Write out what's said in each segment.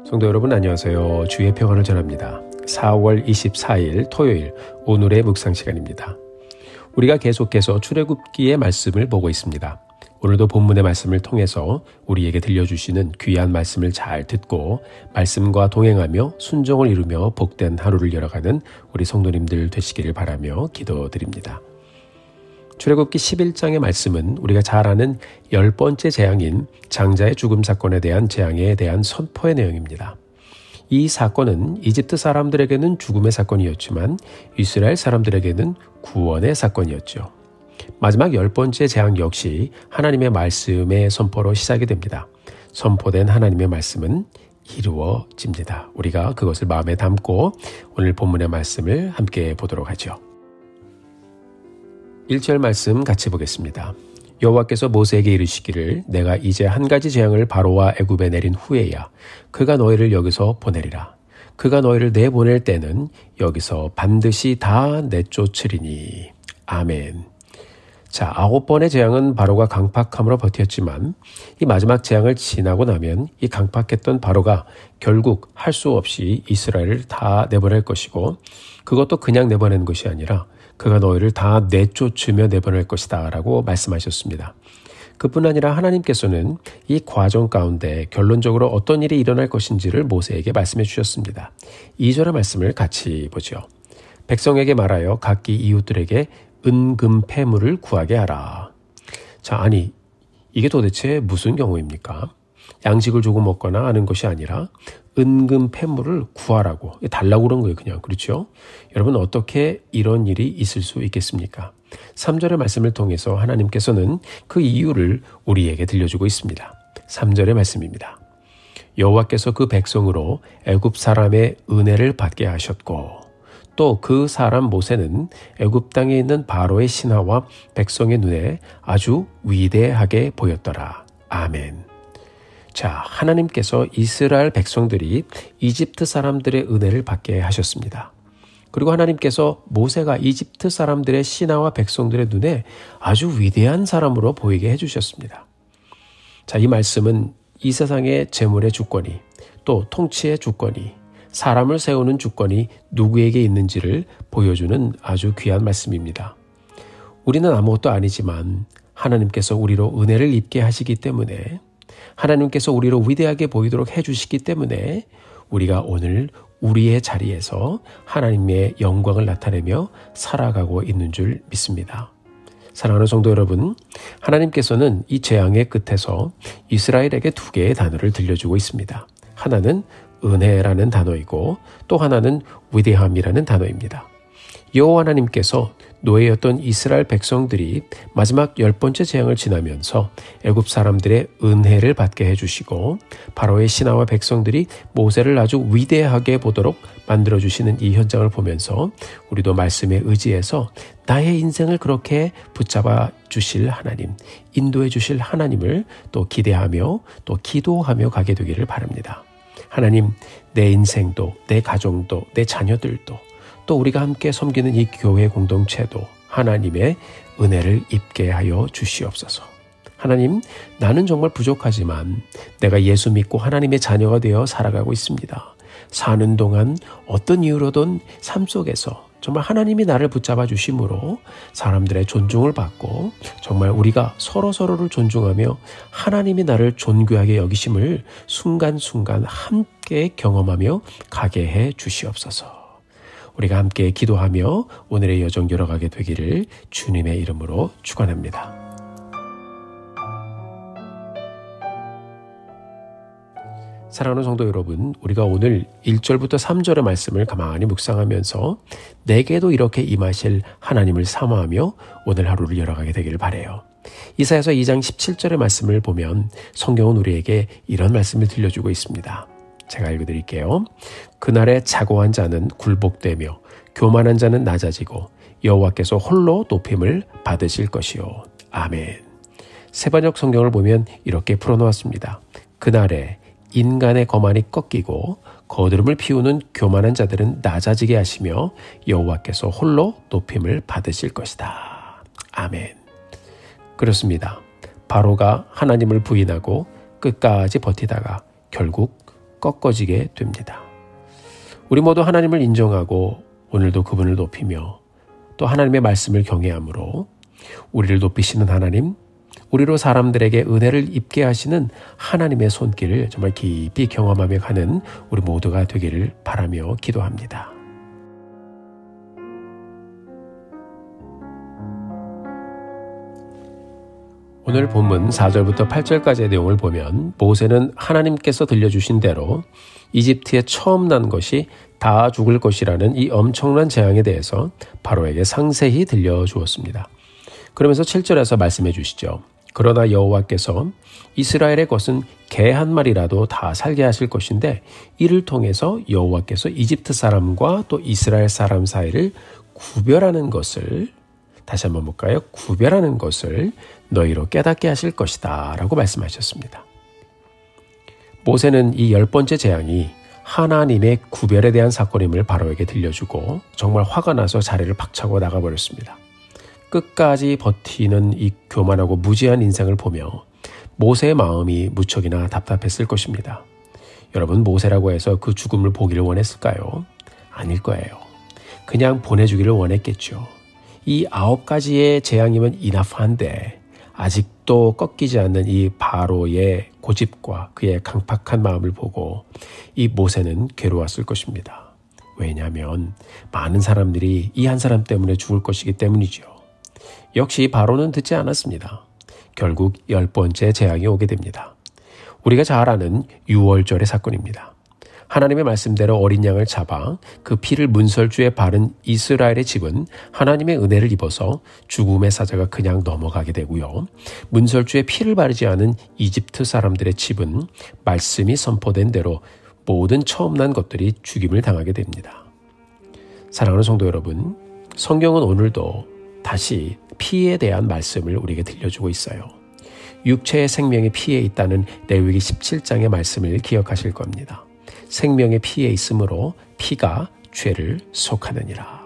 성도 여러분 안녕하세요. 주의 평안을 전합니다. 4월 24일 토요일 오늘의 묵상 시간입니다. 우리가 계속해서 출애굽기의 말씀을 보고 있습니다. 오늘도 본문의 말씀을 통해서 우리에게 들려주시는 귀한 말씀을 잘 듣고 말씀과 동행하며 순종을 이루며 복된 하루를 열어가는 우리 성도님들 되시기를 바라며 기도드립니다. 출애굽기 11장의 말씀은 우리가 잘 아는 10번째 재앙인 장자의 죽음 사건에 대한 재앙에 대한 선포의 내용입니다. 이 사건은 이집트 사람들에게는 죽음의 사건이었지만 이스라엘 사람들에게는 구원의 사건이었죠. 마지막 10번째 재앙 역시 하나님의 말씀의 선포로 시작이 됩니다. 선포된 하나님의 말씀은 이루어집니다. 우리가 그것을 마음에 담고 오늘 본문의 말씀을 함께 보도록 하죠. 1절 말씀 같이 보겠습니다. 여호와께서 모세에게 이르시기를 내가 이제 한 가지 재앙을 바로와 애굽에 내린 후에야 그가 너희를 여기서 보내리라. 그가 너희를 내보낼 때는 여기서 반드시 다 내쫓으리니. 아멘. 자, 9번의 재앙은 바로가 강팍함으로 버텼지만 이 마지막 재앙을 지나고 나면 이 강팍했던 바로가 결국 할 수 없이 이스라엘을 다 내보낼 것이고 그것도 그냥 내보내는 것이 아니라 그가 너희를 다 내쫓으며 내보낼 것이다 라고 말씀하셨습니다. 그뿐 아니라 하나님께서는 이 과정 가운데 결론적으로 어떤 일이 일어날 것인지를 모세에게 말씀해 주셨습니다. 2절의 말씀을 같이 보죠. 백성에게 말하여 각기 이웃들에게 은금 패물을 구하게 하라. 자, 아니 이게 도대체 무슨 경우입니까? 양식을 조금 먹거나 하는 것이 아니라 은금 패물을 구하라고 달라고 그런 거예요. 그냥 그렇죠? 여러분 어떻게 이런 일이 있을 수 있겠습니까? 3절의 말씀을 통해서 하나님께서는 그 이유를 우리에게 들려주고 있습니다. 3절의 말씀입니다. 여호와께서 그 백성으로 애굽 사람의 은혜를 받게 하셨고 또 그 사람 모세는 애굽 땅에 있는 바로의 신하와 백성의 눈에 아주 위대하게 보였더라. 아멘. 자, 하나님께서 이스라엘 백성들이 이집트 사람들의 은혜를 받게 하셨습니다. 그리고 하나님께서 모세가 이집트 사람들의 신하와 백성들의 눈에 아주 위대한 사람으로 보이게 해주셨습니다. 자, 이 말씀은 이 세상의 재물의 주권이 또 통치의 주권이 사람을 세우는 주권이 누구에게 있는지를 보여주는 아주 귀한 말씀입니다. 우리는 아무것도 아니지만 하나님께서 우리로 은혜를 입게 하시기 때문에 하나님께서 우리로 위대하게 보이도록 해주시기 때문에 우리가 오늘 우리의 자리에서 하나님의 영광을 나타내며 살아가고 있는 줄 믿습니다. 사랑하는 성도 여러분, 하나님께서는 이 재앙의 끝에서 이스라엘에게 두 개의 단어를 들려주고 있습니다. 하나는 은혜라는 단어이고 또 하나는 위대함이라는 단어입니다. 여호와 하나님께서 노예였던 이스라엘 백성들이 마지막 10번째 재앙을 지나면서 애굽 사람들의 은혜를 받게 해주시고 바로의 신하와 백성들이 모세를 아주 위대하게 보도록 만들어주시는 이 현장을 보면서 우리도 말씀에 의지해서 나의 인생을 그렇게 붙잡아 주실 하나님, 인도해 주실 하나님을 또 기대하며 또 기도하며 가게 되기를 바랍니다. 하나님, 내 인생도 내 가정도 내 자녀들도 또 우리가 함께 섬기는 이 교회 공동체도 하나님의 은혜를 입게 하여 주시옵소서. 하나님, 나는 정말 부족하지만 내가 예수 믿고 하나님의 자녀가 되어 살아가고 있습니다. 사는 동안 어떤 이유로든 삶 속에서 정말 하나님이 나를 붙잡아 주심으로 사람들의 존중을 받고 정말 우리가 서로서로를 존중하며 하나님이 나를 존귀하게 여기심을 순간순간 함께 경험하며 가게 해 주시옵소서. 우리가 함께 기도하며 오늘의 여정 열어가게 되기를 주님의 이름으로 축원합니다. 사랑하는 성도 여러분, 우리가 오늘 1절부터 3절의 말씀을 가만히 묵상하면서 내게도 이렇게 임하실 하나님을 사모하며 오늘 하루를 열어가게 되기를 바라요. 이사야서 2장 17절의 말씀을 보면 성경은 우리에게 이런 말씀을 들려주고 있습니다. 제가 읽어드릴게요. 그날에 자고한 자는 굴복되며 교만한 자는 낮아지고 여호와께서 홀로 높임을 받으실 것이요. 아멘. 세번역 성경을 보면 이렇게 풀어놓았습니다. 그날에 인간의 거만이 꺾이고 거드름을 피우는 교만한 자들은 낮아지게 하시며 여호와께서 홀로 높임을 받으실 것이다. 아멘. 그렇습니다. 바로가 하나님을 부인하고 끝까지 버티다가 결국 꺾어지게 됩니다. 우리 모두 하나님을 인정하고 오늘도 그분을 높이며 또 하나님의 말씀을 경외함으로 우리를 높이시는 하나님, 우리로 사람들에게 은혜를 입게 하시는 하나님의 손길을 정말 깊이 경험하며 가는 우리 모두가 되기를 바라며 기도합니다. 오늘 본문 4절부터 8절까지의 내용을 보면 모세는 하나님께서 들려주신 대로 이집트에 처음 난 것이 다 죽을 것이라는 이 엄청난 재앙에 대해서 바로에게 상세히 들려주었습니다. 그러면서 7절에서 말씀해 주시죠. 그러나 여호와께서 이스라엘의 것은 개 한 마리라도 다 살게 하실 것인데 이를 통해서 여호와께서 이집트 사람과 또 이스라엘 사람 사이를 구별하는 것을, 다시 한번 볼까요? 구별하는 것을 너희로 깨닫게 하실 것이다 라고 말씀하셨습니다. 모세는 이 10번째 재앙이 하나님의 구별에 대한 사건임을 바로에게 들려주고 정말 화가 나서 자리를 박차고 나가버렸습니다. 끝까지 버티는 이 교만하고 무지한 인생을 보며 모세의 마음이 무척이나 답답했을 것입니다. 여러분, 모세라고 해서 그 죽음을 보기를 원했을까요? 아닐 거예요. 그냥 보내주기를 원했겠죠. 이 9가지의 재앙이면 이나프한데 아직도 꺾이지 않는 이 바로의 고집과 그의 강팍한 마음을 보고 이 모세는 괴로웠을 것입니다. 왜냐하면 많은 사람들이 이 한 사람 때문에 죽을 것이기 때문이죠. 역시 바로는 듣지 않았습니다. 결국 10번째 재앙이 오게 됩니다. 우리가 잘 아는 유월절의 사건입니다. 하나님의 말씀대로 어린 양을 잡아 그 피를 문설주에 바른 이스라엘의 집은 하나님의 은혜를 입어서 죽음의 사자가 그냥 넘어가게 되고요. 문설주에 피를 바르지 않은 이집트 사람들의 집은 말씀이 선포된 대로 모든 처음 난 것들이 죽임을 당하게 됩니다. 사랑하는 성도 여러분, 성경은 오늘도 다시 피에 대한 말씀을 우리에게 들려주고 있어요. 육체의 생명이 피에 있다는 레위기 17장의 말씀을 기억하실 겁니다. 생명의 피에 있으므로 피가 죄를 속하느니라.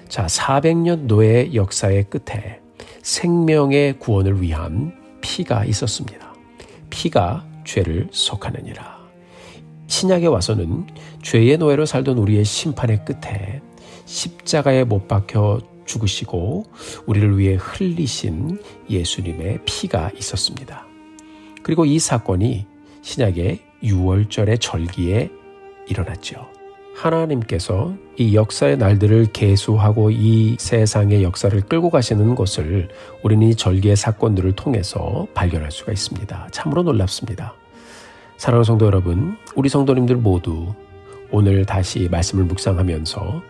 자, 400년 노예의 역사의 끝에 생명의 구원을 위한 피가 있었습니다. 피가 죄를 속하느니라. 신약에 와서는 죄의 노예로 살던 우리의 심판의 끝에 십자가에 못 박혀 죽으시고 우리를 위해 흘리신 예수님의 피가 있었습니다. 그리고 이 사건이 신약의 유월절의 절기에 일어났죠. 하나님께서 이 역사의 날들을 계수하고 이 세상의 역사를 끌고 가시는 것을 우리는 이 절기의 사건들을 통해서 발견할 수가 있습니다. 참으로 놀랍습니다. 사랑하는 성도 여러분, 우리 성도님들 모두 오늘 다시 말씀을 묵상하면서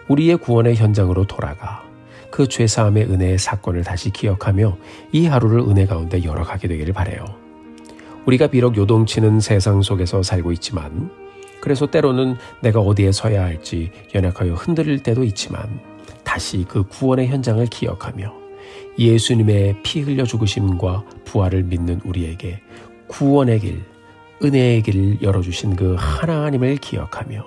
우리의 구원의 현장으로 돌아가 그 죄사함의 은혜의 사건을 다시 기억하며 이 하루를 은혜 가운데 열어가게 되기를 바라요. 우리가 비록 요동치는 세상 속에서 살고 있지만, 그래서 때로는 내가 어디에 서야 할지 연약하여 흔들릴 때도 있지만 다시 그 구원의 현장을 기억하며 예수님의 피 흘려 죽으심과 부활을 믿는 우리에게 구원의 길, 은혜의 길을 열어주신 그 하나님을 기억하며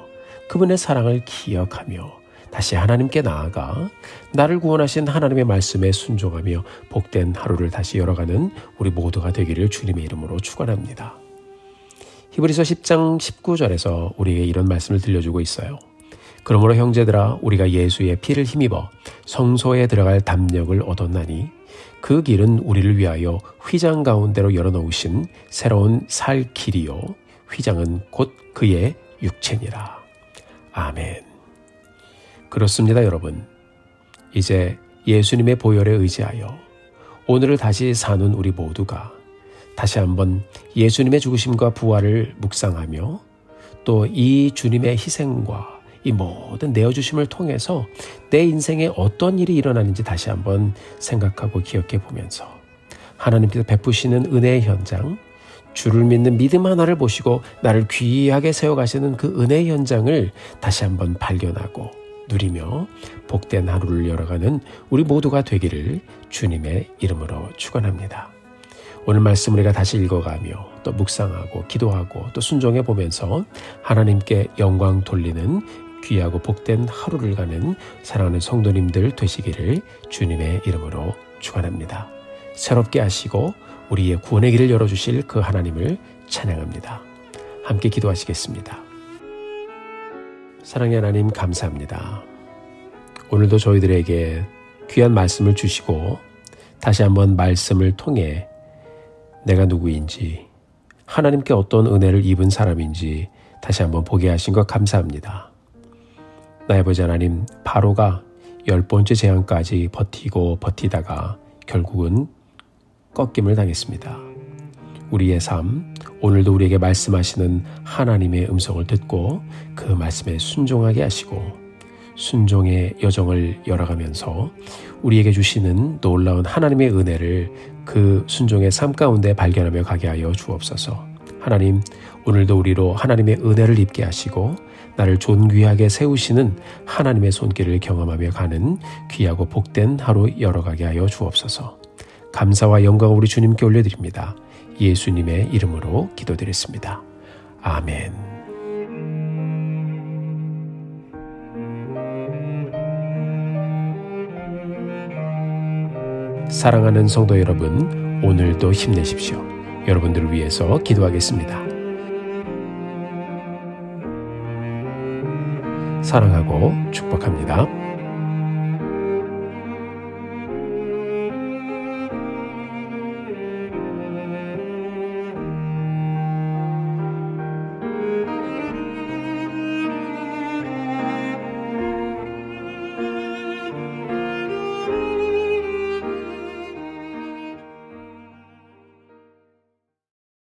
그분의 사랑을 기억하며 다시 하나님께 나아가 나를 구원하신 하나님의 말씀에 순종하며 복된 하루를 다시 열어가는 우리 모두가 되기를 주님의 이름으로 축원합니다. 히브리서 10장 19절에서 우리에게 이런 말씀을 들려주고 있어요. 그러므로 형제들아, 우리가 예수의 피를 힘입어 성소에 들어갈 담력을 얻었나니 그 길은 우리를 위하여 휘장 가운데로 열어놓으신 새로운 살 길이요 휘장은 곧 그의 육체니라. 아멘. 그렇습니다, 여러분. 이제 예수님의 보혈에 의지하여 오늘을 다시 사는 우리 모두가 다시 한번 예수님의 죽으심과 부활을 묵상하며 또 이 주님의 희생과 이 모든 내어주심을 통해서 내 인생에 어떤 일이 일어나는지 다시 한번 생각하고 기억해 보면서 하나님께서 베푸시는 은혜의 현장, 주를 믿는 믿음 하나를 보시고 나를 귀하게 세워가시는 그 은혜의 현장을 다시 한번 발견하고 누리며 복된 하루를 열어가는 우리 모두가 되기를 주님의 이름으로 축원합니다. 오늘 말씀 우리가 다시 읽어가며 또 묵상하고 기도하고 또 순종해 보면서 하나님께 영광 돌리는 귀하고 복된 하루를 가는 사랑하는 성도님들 되시기를 주님의 이름으로 축원합니다. 새롭게 하시고 우리의 구원의 길을 열어주실 그 하나님을 찬양합니다. 함께 기도하시겠습니다. 사랑의 하나님 감사합니다. 오늘도 저희들에게 귀한 말씀을 주시고 다시 한번 말씀을 통해 내가 누구인지 하나님께 어떤 은혜를 입은 사람인지 다시 한번 보게 하신 것 감사합니다. 나의 아버지 하나님, 바로가 10번째 재앙까지 버티고 버티다가 결국은 꺾임을 당했습니다. 우리의 삶, 오늘도 우리에게 말씀하시는 하나님의 음성을 듣고 그 말씀에 순종하게 하시고 순종의 여정을 열어가면서 우리에게 주시는 놀라운 하나님의 은혜를 그 순종의 삶 가운데 발견하며 가게 하여 주옵소서. 하나님, 오늘도 우리로 하나님의 은혜를 입게 하시고 나를 존귀하게 세우시는 하나님의 손길을 경험하며 가는 귀하고 복된 하루 열어가게 하여 주옵소서. 감사와 영광을 우리 주님께 올려드립니다. 예수님의 이름으로 기도드렸습니다. 아멘. 사랑하는 성도 여러분, 오늘도 힘내십시오. 여러분들을 위해서 기도하겠습니다. 사랑하고 축복합니다.